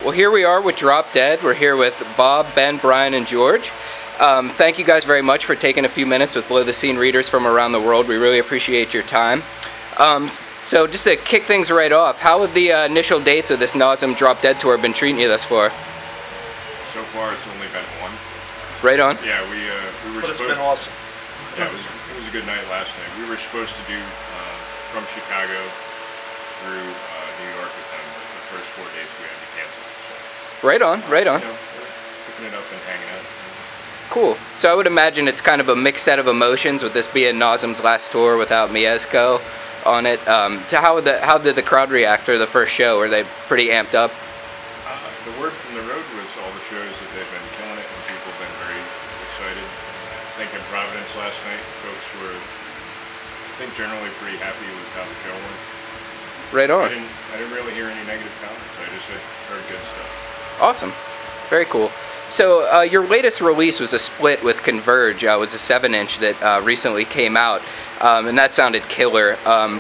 Well, here we are with Dropdead. We're here with Bob, Ben, Brian, and George. Thank you guys very much for taking a few minutes with Below the Scene readers from around the world. We really appreciate your time. So just to kick things right off, how have the initial dates of this Nasm Dropdead tour been treating you thus far? So far, it's only been one. Right on. Yeah, we were But supposed. it's been awesome. Yeah, it was a good night last night. We were supposed to do from Chicago through New York with them, but the first 4 days we had to cancel. So, right on, right on. you know, we're picking it up and hanging out. Cool. So I would imagine it's kind of a mixed set of emotions with this being Nasm's last tour without Mieszko on it. So how did the crowd react to the first show? Were they pretty amped up? The word from the road was all the shows that they've been killing it, and people have been very excited. I think in Providence last night, folks were, I think, generally pretty happy with how the show went. Right on. I didn't really hear any negative comments. I just heard good stuff. Awesome. Very cool. So your latest release was a split with Converge. It was a 7-inch that recently came out, and that sounded killer.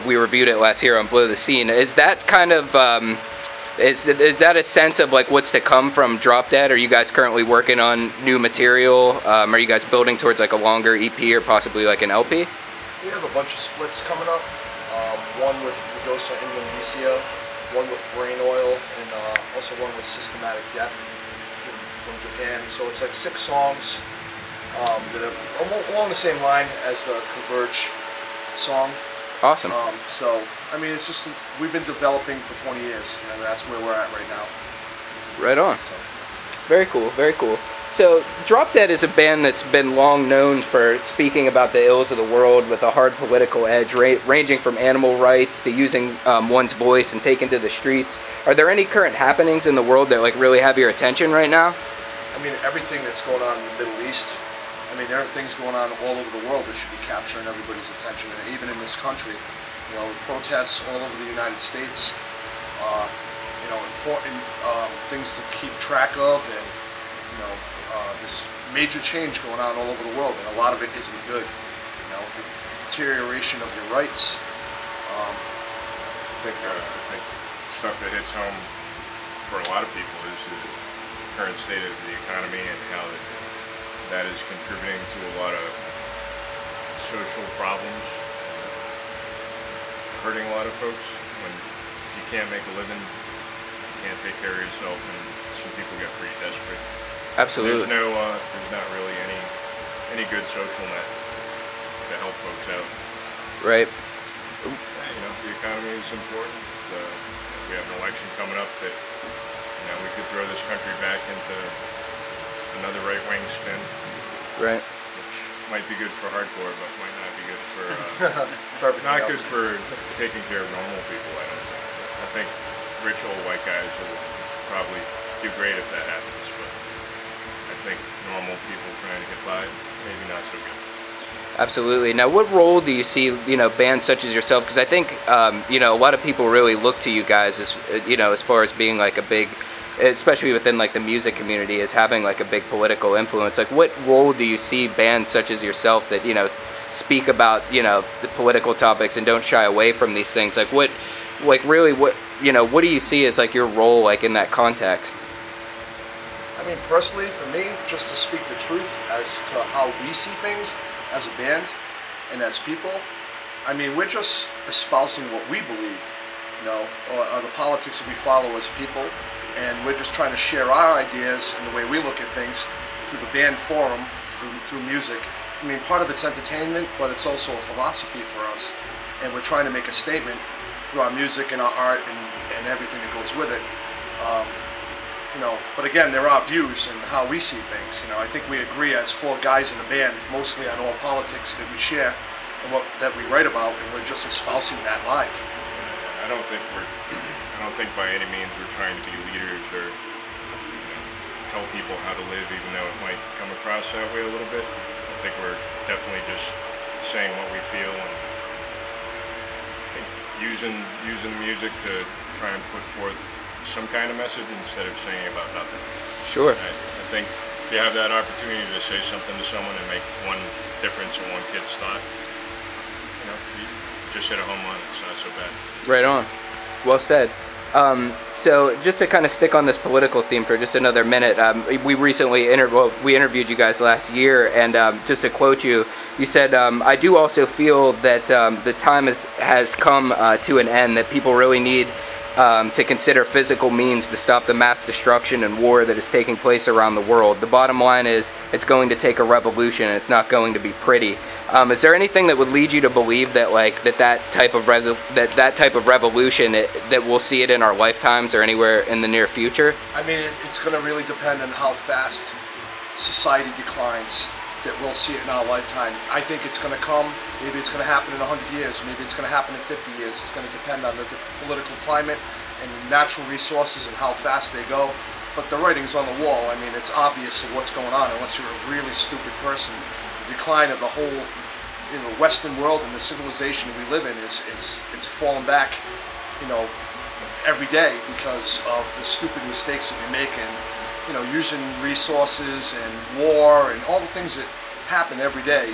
We reviewed it last year on Below the Scene. Is that kind of is that a sense of like what's to come from Dropdead? Are you guys currently working on new material? Are you guys building towards like a longer EP or possibly like an LP? We have a bunch of splits coming up. One with Medusa Indonesia, one with Brain Oil, and also one with Systematic Death from Japan. So it's like 6 songs that are along the same line as the Converge song. Awesome. So, I mean, it's just, we've been developing for 20 years, and that's where we're at right now. Right on. So. Very cool, very cool. So, Dropdead is a band that's been long known for speaking about the ills of the world with a hard political edge, ranging from animal rights to using one's voice and taking to the streets. Are there any current happenings in the world that like really have your attention right now? I mean, everything that's going on in the Middle East. I mean, there are things going on all over the world that should be capturing everybody's attention, and even in this country. You know, protests all over the United States. You know, important things to keep track of, and you know, this major change going on all over the world, and a lot of it isn't good. You know, the deterioration of your rights. I think stuff that hits home for a lot of people is the current state of the economy and how that is contributing to a lot of social problems, hurting a lot of folks. When you can't make a living, you can't take care of yourself, and some people get pretty desperate. Absolutely. There's not really any good social net to help folks out. Right. You know, the economy is important. We have an election coming up that, you know, we could throw this country back into another right-wing spin. Right. Which might be good for hardcore, but might not be good for not good for taking care of normal people. I don't think. I think rich old white guys will probably do great if that happens, but I think normal people trying to get by, maybe not so good. Absolutely. Now, what role do you see, you know, bands such as yourself? Because I think, you know, a lot of people really look to you guys as, you know, as far as being like a big, especially within like the music community, as having like a big political influence. Like, what role do you see bands such as yourself that, you know, speak about, you know, the political topics and don't shy away from these things? Like, what, like really, what, you know, what do you see as like your role, like in that context? I mean, personally, for me, just to speak the truth as to how we see things as a band and as people. I mean, we're just espousing what we believe, you know, or the politics that we follow as people, and we're just trying to share our ideas and the way we look at things through the band forum, through music. I mean, part of it's entertainment, but it's also a philosophy for us, and we're trying to make a statement through our music and our art and everything that goes with it. You know, but again, there are views and how we see things. You know, I think we agree as 4 guys in a band, mostly on all politics that we share and that we write about, and we're just espousing that live. I don't think by any means we're trying to be leaders or, you know, tell people how to live, even though it might come across that way a little bit. I think we're definitely just saying what we feel and using the music to try and put forth some kind of message instead of saying about nothing. Sure. I think if you have that opportunity to say something to someone and make one difference in one kid's thought, you know, you just hit a home run. It's not so bad. Right on. Well said. So just to kind of stick on this political theme for just another minute, we recently we interviewed you guys last year, and just to quote you, you said, "I do also feel that the time has come to an end. That people really need to consider physical means to stop the mass destruction and war that is taking place around the world. The bottom line is, it's going to take a revolution, and it's not going to be pretty." Is there anything that would lead you to believe that that type of revolution that we'll see it in our lifetimes or anywhere in the near future? I mean, it's going to really depend on how fast society declines, that we'll see it in our lifetime. I think it's going to come. Maybe it's going to happen in 100 years. Maybe it's going to happen in 50 years. It's going to depend on the political climate and natural resources and how fast they go. But the writing's on the wall. I mean, it's obvious of what's going on, unless you're a really stupid person. The decline of the whole, Western world and the civilization we live in it's fallen back, every day because of the stupid mistakes that we make and, using resources and war and all the things that happen every day.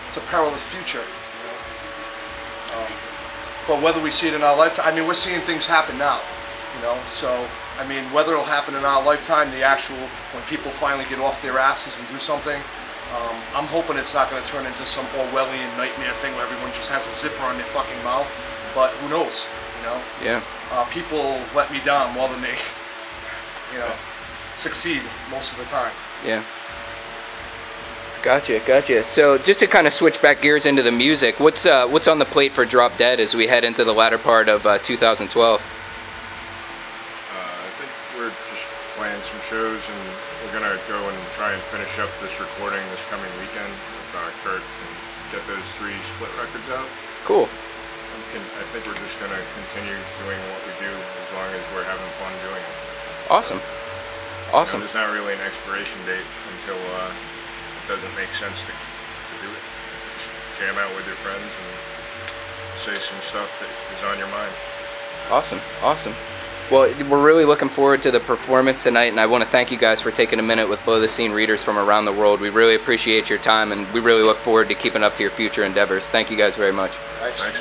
It's a perilous future. But whether we see it in our lifetime, I mean, we're seeing things happen now. So I mean, whether it'll happen in our lifetime, when people finally get off their asses and do something, I'm hoping it's not going to turn into some Orwellian nightmare thing where everyone just has a zipper on their fucking mouth. But who knows? Yeah. People let me down more than they, succeed most of the time. Yeah. Gotcha. So just to kind of switch back gears into the music, what's on the plate for Dropdead as we head into the latter part of 2012? I think we're just playing some shows, and we're gonna go and try and finish up this recording this coming weekend with Kurt and get those 3 split records out. Cool. I think we're just gonna continue doing what we do as long as we're having fun doing it. Awesome. There's not really an expiration date until it doesn't make sense to do it. Just jam out with your friends and say some stuff that is on your mind. Awesome. Well, we're really looking forward to the performance tonight, and I want to thank you guys for taking a minute with Below the Scene readers from around the world. We really appreciate your time, and we really look forward to keeping up to your future endeavors. Thank you guys very much. Thanks, man.